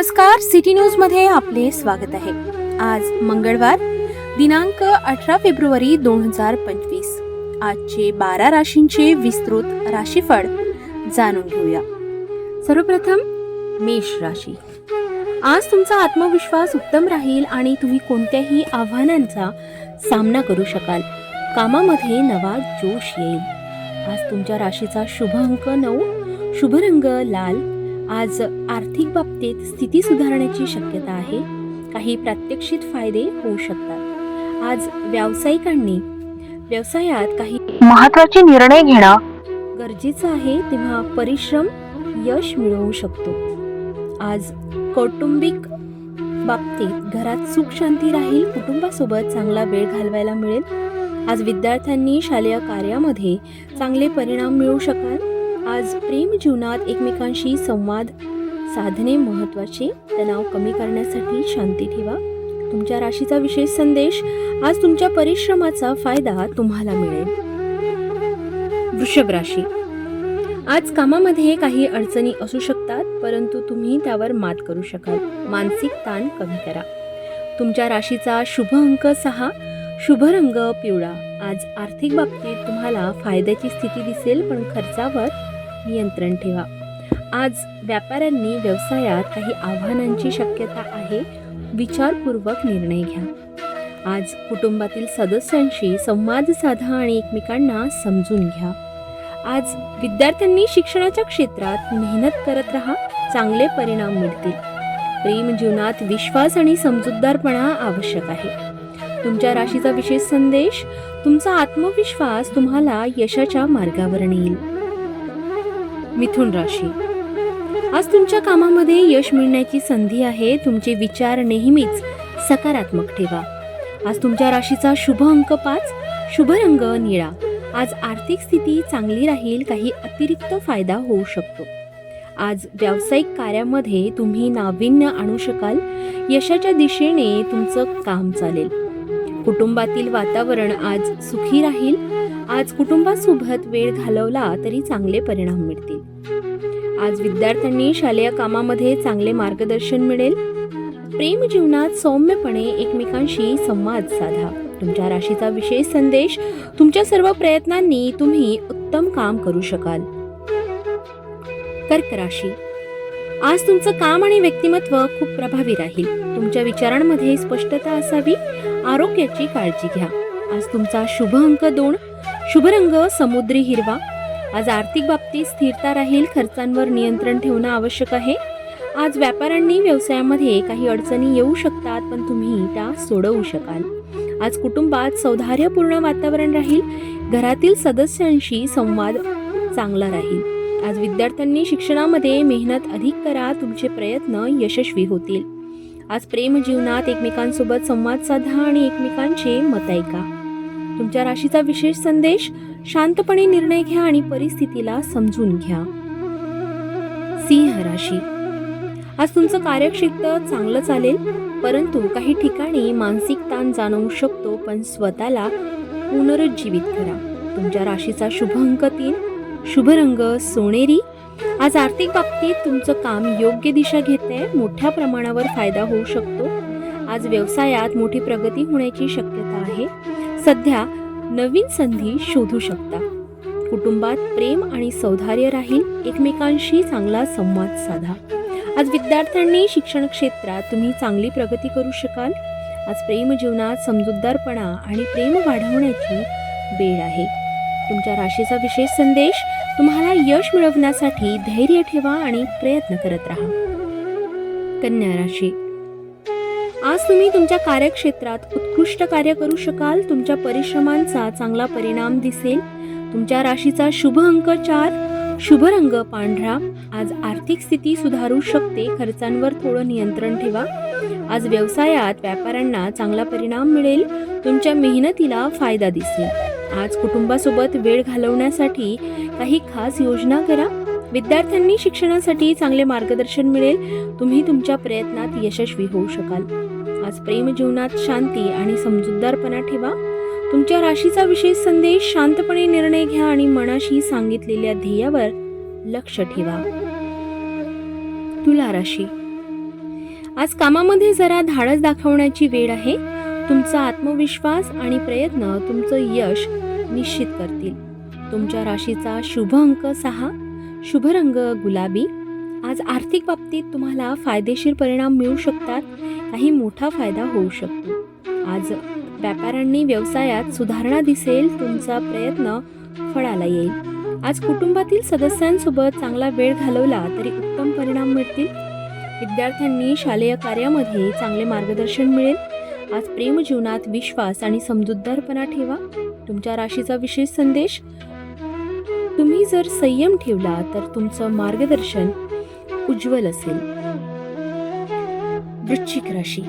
नमस्कार, city news मध्ये आपले स्वागत आहे. आज मंगळवार दिनांक 18 फेब्रुवारी 2025. आजचे 12 राशींचे विस्तृत राशीफळ जाणून घेऊया. सर्वप्रथम मेष राशी. आज तुमचा आत्मविश्वास उत्तम राहील आणि तुम्ही कोणत्याही आव्हानांचा सामना करू शकाल. कामामध्ये नवा जोश येईल. आज तुमच्या राशीचा शुभ अंक 9, शुभ रंग लाल. आज आर्थिक बाबतीत स्थिती सुधारण्याची शक्यता आहे. काही प्रात्यक्षिक फायदे होऊ शकतात. आज व्यावसायिकांनी व्यवसायात काही महत्त्वाचे निर्णय घेणं गरजेचं आहे, तेव्हा परिश्रम यश मिळवू शकतो. आज कौटुंबिक बाबतीत घरात सुख शांती राहील. कुटुंबासोबत चांगला वेळ घालवायला मिळेल. आज विद्यार्थ्यांनी शालेय कार्यामध्ये चांगले परिणाम मिळवू शकाल. आज प्रेम जीवनात एकमेकांशी संवाद साधणे महत्त्वाचे. तणाव कमी करण्यासाठी शांती ठेवा. तुमच्या राशीचा विशेष संदेश. आज तुमच्या परिश्रमाचा फायदा तुम्हाला मिळेल. वृषभ राशी. आज कामामध्ये काही अडचणी असू शकतात, परंतु तुम्ही त्यावर मात करू शकाल. मानसिक ताण कमी करा. तुमच्या राशीचा शुभ अंक 6, शुभ रंग पिवळा. आज आर्थिक बाबतीत तुम्हाला फायद्याची स्थिती दिसेल, पण खर्चावर नियंत्रण ठेवा. आज व्यापाऱ्यांनी व्यवसायात काही आव्हानांची शक्यता आहे. विचारपूर्वक निर्णय घ्या. आज कुटुंबातील सदस्यांशी संवाद साधा आणि एकमेकांना समजून घ्या. आज विद्यार्थ्यांनी शिक्षणाच्या क्षेत्रात मेहनत करत राहा. चांगले परिणाम मिळतील. प्रेम जीवनात विश्वास आणि समजूतदारपणा आवश्यक आहे. तुमच्या राशीचा विशेष संदेश. तुमचा आत्मविश्वास तुम्हाला यशाच्या मार्गावर नेईल. मिथुन राशी. आज तुमच्या कामामध्ये यश मिळण्याची संधी आहे. तुमचे विचार नेहमीच सकारात्मक ठेवा. आज तुमच्या राशीचा शुभ अंक 5, शुभ रंग निळा. आज आर्थिक स्थिती चांगली राहील. काही अतिरिक्त फायदा होऊ शकतो. आज व्यावसायिक कार्यामध्ये तुम्ही नाविन्य आणू शकाल. यशाच्या दिशेने तुमचं काम चालेल. कुटुंबातील वातावरण आज सुखी राहील. आज कुटुंबासोबत वेळ घालवला तरी चांगले परिणाम मिळतील. आज विद्यार्थ्यांनी शालेय कामामध्ये चांगले मार्गदर्शन मिळेल. प्रेम जीवनात सौम्यपणे एकमेकांशी संवाद साधा. तुमच्या राशीचा विशेष संदेश. तुमच्या सर्व प्रयत्नांनी तुम्ही उत्तम काम करू शकाल. कर्क राशी. आज तुमचं काम आणि व्यक्तिमत्व खूप प्रभावी राहील. तुमच्या विचारांमध्ये स्पष्टता असावी. आरोग्याची काळजी घ्या. आज तुमचा शुभ अंक 2, शुभ रंग समुद्री हिरवा. आज आर्थिक बाबतीत स्थिरता राहील. खर्चांवर नियंत्रण ठेवणं आवश्यक आहे. आज व्यापाऱ्यांनी व्यवसायामध्ये काही अडचणी येऊ शकतात, पण तुम्ही त्या सोडवू शकाल. आज कुटुंबात सौहार्दपूर्ण वातावरण राहील. घरातील सदस्यांशी संवाद चांगला राहील. आज विद्यार्थ्यांनी शिक्षणामध्ये मेहनत अधिक करा. तुमचे प्रयत्न यशस्वी होतील. आज प्रेम जीवनात एकमेकांसोबत संवाद साधा आणि एकमेकांचे मत ऐका. तुमच्या राशीचा विशेष संदेश. शांतपणे निर्णय घ्या आणि परिस्थितीला समजून घ्या. सिंह राशी. आज तुमचं कार्यक्षेत्र चांगलं चालेल, परंतु काही ठिकाणी मानसिक ताण जाणवू शकतो, पण स्वतःला पुनरुज्जीवित करा. तुमच्या राशीचा शुभ अंक 3, शुभ रंग सोनेरी. आज आर्थिक बाबतीत तुमचं काम योग्य दिशा घेते. मोठ्या प्रमाणावर फायदा होऊ शकतो. आज व्यवसायात मोठी प्रगती होण्याची शक्यता आहे. सध्या नवीन संधी शोधू शकता. कुटुंबात प्रेम आणि सौहार्द राहील. एकमेकांशी चांगला संवाद साधा. आज विद्यार्थ्यांनी शिक्षण क्षेत्रात तुम्ही चांगली प्रगती करू शकाल. आज प्रेम जीवनात समजूतदारपणा आणि प्रेम वाढवण्याची वेळ आहे. तुमच्या राशीचा विशेष संदेश. तुम्हाला यश मिळवण्यासाठी धैर्य ठेवा आणि प्रयत्न करत राहा. कन्या राशी. आज तुम्ही तुमच्या कार्यक्षेत्रात उत्कृष्ट कार्य करू शकाल. तुमच्या परिश्रमांचा चांगला परिणाम दिसेल. तुमच्या राशीचा शुभ अंक 4, शुभ रंग पांढरा. आज आर्थिक स्थिती सुधारू शकते. खर्चांवर थोडं नियंत्रण ठेवा. आज व्यवसायात व्यापाऱ्यांना चांगला परिणाम मिळेल. तुमच्या मेहनतीला फायदा दिसेल. आज कुटुंबासोबत वेळ घालवण्यासाठी काही खास योजना करा. विद्यार्थ्यांनी शिक्षणासाठी चांगले मार्गदर्शन मिळेल. तुम्ही तुमच्या प्रयत्नात यशस्वी होऊ शकाल. आज प्रेम जीवनात शांती आणि समजूतदारपणा ठेवा. तुमच्या राशीचा विशेष संदेश. शांतपणे निर्णय घ्या आणि मनाशी सांगितलेल्या ध्येयावर लक्ष ठेवा. तुला राशी. आज कामामध्ये जरा धाडस दाखवण्याची वेळ आहे. तुमचा आत्मविश्वास आणि प्रयत्न तुमचं यश निश्चित करतील. तुमच्या राशीचा शुभ अंक 6, शुभ रंग गुलाबी. आज आर्थिक बाबतीत तुम्हाला फायदेशीर परिणाम मिळू शकतात. काही मोठा फायदा होऊ शकतो. आज व्यापाऱ्यांनी व्यवसायात सुधारणा दिसेल. तुमचा प्रयत्न फळाला येईल. आज कुटुंबातील सदस्यांसोबत चांगला वेळ घालवला तरी उत्तम परिणाम मिळतील. विद्यार्थ्यांनी शालेय कार्यामध्ये चांगले मार्गदर्शन मिळेल. आज प्रेम जीवनात विश्वास आणि समजूतदारपणा ठेवा. तुमच्या राशीचा विशेष संदेश: तुम्ही जर संयम ठेवला तर तुमचं मार्गदर्शन उज्ज्वल असेल. वृश्चिक राशी.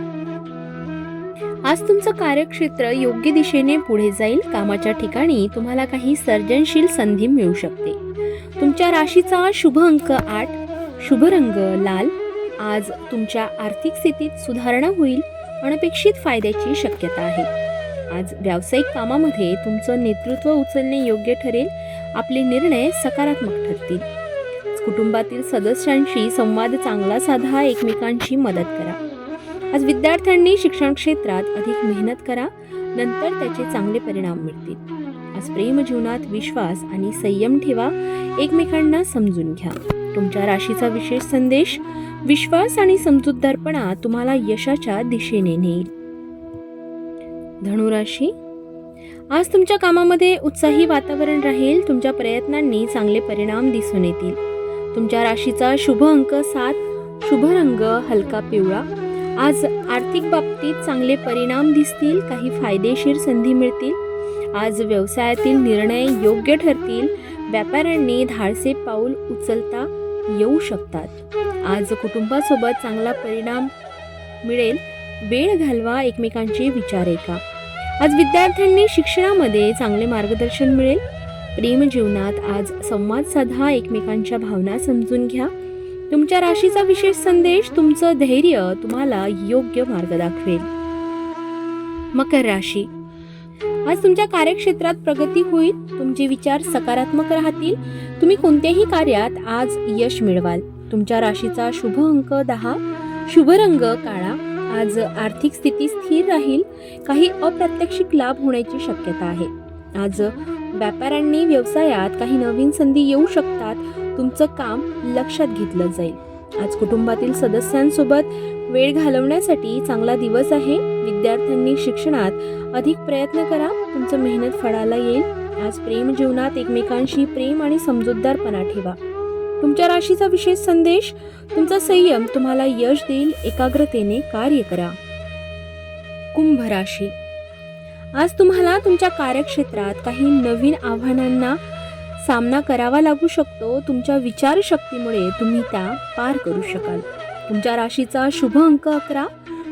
आज तुमचं कार्यक्षेत्र योग्य दिशेने पुढे जाईल. कामाच्या ठिकाणी तुम्हाला काही सर्जनशील संधी मिळू शकते. तुमच्या राशीचा शुभ अंक 8, शुभ रंग लाल. आज तुमच्या आर्थिक स्थितीत सुधारणा होईल. अनपेक्षित फायद्याची शक्यता आहे. आज व्यावसायिक कामामध्ये तुमचं नेतृत्व उचलणे योग्य ठरेल. आपले निर्णय सकारात्मक ठरतील. कुटुंबातील सदस्यांशी संवाद चांगला साधा. एकमेकांची मदत करा. आज विद्यार्थ्यांनी शिक्षण क्षेत्रात अधिक मेहनत करा. नंतर त्याचे चांगले परिणाम मिळतील. आज प्रेम जीवनात विश्वास आणि संयम ठेवा. एकमेकांना समजून घ्या. तुमच्या राशीचा विशेष संदेश: विश्वास आणि समजूतदारपणा तुम्हाला यशाच्या दिशेने नेईल. धनुराशी. आज तुमच्या कामामध्ये उत्साही वातावरण राहील. तुमच्या प्रयत्नांनी चांगले परिणाम दिसून येतील. तुमच्या राशीचा शुभ अंक 7, शुभ रंग हलका पिवळा. आज आर्थिक बाबतीत चांगले परिणाम दिसतील. काही फायदेशीर संधी मिळतील. आज व्यवसायातील निर्णय योग्य ठरतील. व्यापाऱ्यांनी धाडसे पाऊल उचलता येऊ शकतात. आज कुटुंबासोबत चांगला परिणाम मिळेल. वेळ घालवा. एकमेकांचे विचार ऐका. आज विद्यार्थ्यांनी शिक्षणामध्ये चांगले मार्गदर्शन मिळेल. प्रेम जीवनात आज संवाद साधा. एकमेकांच्या भावना समजून घ्या. तुमच्या राशीचा विशेष संदेश: तुमचं धैर्य तुम्हाला योग्य मार्ग दाखवेल. मकर राशी. आज तुमच्या कार्यक्षेत्रात प्रगती होईल. तुमचे विचार सकारात्मक राहतील. तुम्ही कोणत्याही कार्यात आज यश मिळवाल. तुमच्या राशीचा शुभ अंक 10, शुभ रंग काळा. आज आर्थिक स्थिती स्थिर राहील. काही अप्रत्याशित लाभ होण्याची शक्यता आहे. आज व्यापाऱ्यांनी व्यवसायात काही नवीन संधी येऊ शकतात. तुमचं काम लक्षात घेतलं जाईल. आज कुटुंबातील सदस्यांसोबत वेळ घालवण्यासाठी चांगला दिवस आहे. विद्यार्थ्यांनी शिक्षणात अधिक प्रयत्न करा. तुमचं मेहनत फळाला येईल. आज प्रेम जीवनात एकमेकांशी प्रेम आणि समजूतदारपणा ठेवा. तुमच्या राशीचा विशेष संदेश: तुमचा संयम तुम्हाला यश देईल. एकाग्रतेने कार्य करा. कुंभ राशी. आज तुम्हाला तुमच्या कार्यक्षेत्रात काही नवीन आव्हानांना सामना करावा लागू शकतो. तुमच्या विचारशक्तीमुळे तुम्ही त्या पार करू शकाल. तुमच्या राशीचा शुभ अंक 11,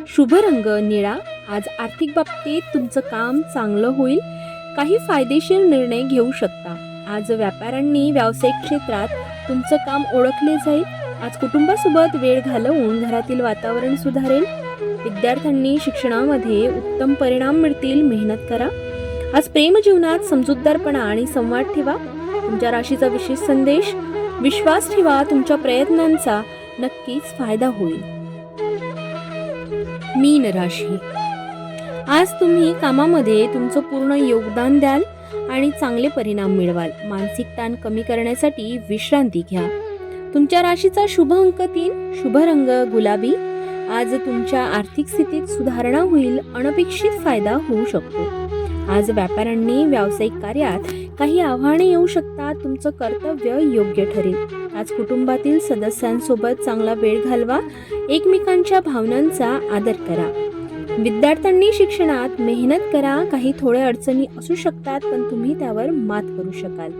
शुभ रंग निळा. आज आर्थिक बाबतीत तुमचं काम चांगलं होईल. काही फायदेशीर निर्णय घेऊ शकता. आज व्यापाऱ्यांनी व्यावसायिक क्षेत्रात तुमचं काम ओळखले जाईल. आज कुटुंबासोबत वेळ घालवून घरातील वातावरण सुधारेल. विद्यार्थ्यांनी शिक्षणामध्ये उत्तम परिणाम मिळतील. मेहनत करा. आज प्रेम जीवनात समजूतदारपणा आणि संवाद ठेवा. तुमच्या राशीचा विशेष संदेश: विश्वास ठेवा. तुमच्या प्रयत्नांचा नक्कीच फायदा होईल. मीन राशी. आज तुम्ही कामामध्ये तुमचं पूर्ण योगदान द्याल आणि चांगले परिणाम मिळवाल. मानसिक ताण कमी करण्यासाठी विश्रांती घ्या. तुमच्या राशीचा शुभ अंक 3, शुभ रंग गुलाबी. आज तुमच्या आर्थिक स्थितीत सुधारणा होईल. अनपेक्षित फायदा होऊ शकतो. आज व्यापाऱ्यांनी व्यावसायिक कार्यात काही आव्हाने येऊ शकतात. तुमचं कर्तव्य योग्य ठरेल. आज कुटुंबातील सदस्यांसोबत चांगला वेळ घालवा. एकमेकांच्या भावनांचा आदर करा. विद्यार्थ्यांनी शिक्षणात मेहनत करा. काही थोड्या अडचणी असू शकतात पण तुम्ही त्यावर मात करू शकाल.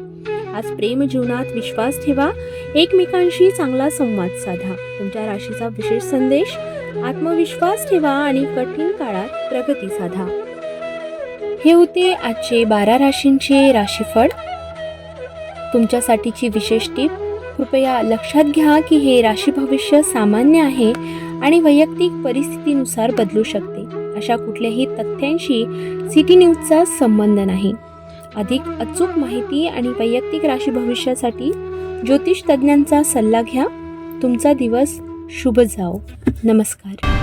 आज प्रेम जीवनात विश्वास ठेवा. एकमेकांशी चांगला संवाद साधा. तुमच्या राशीचा विशेष संदेश: आत्मविश्वास ठेवा आणि कठीण काळात प्रगती साधा. हे होते आजचे 12 राशींचे राशीफळ. तुमच्यासाठीची विशेष टीप: कृपया लक्षात घ्या की हे राशी भविष्य सामान्य आहे आणि वैयक्तिक परिस्थितीनुसार बदलू शकते. अशा कुठल्याही तथ्यांशी सिटी न्यूजचा संबंध नाही. अधिक अचूक माहिती आणि वैयक्तिक राशी भविष्यासाठी ज्योतिष तज्ज्ञांचा सल्ला घ्या. तुमचा दिवस शुभ जाओ. नमस्कार.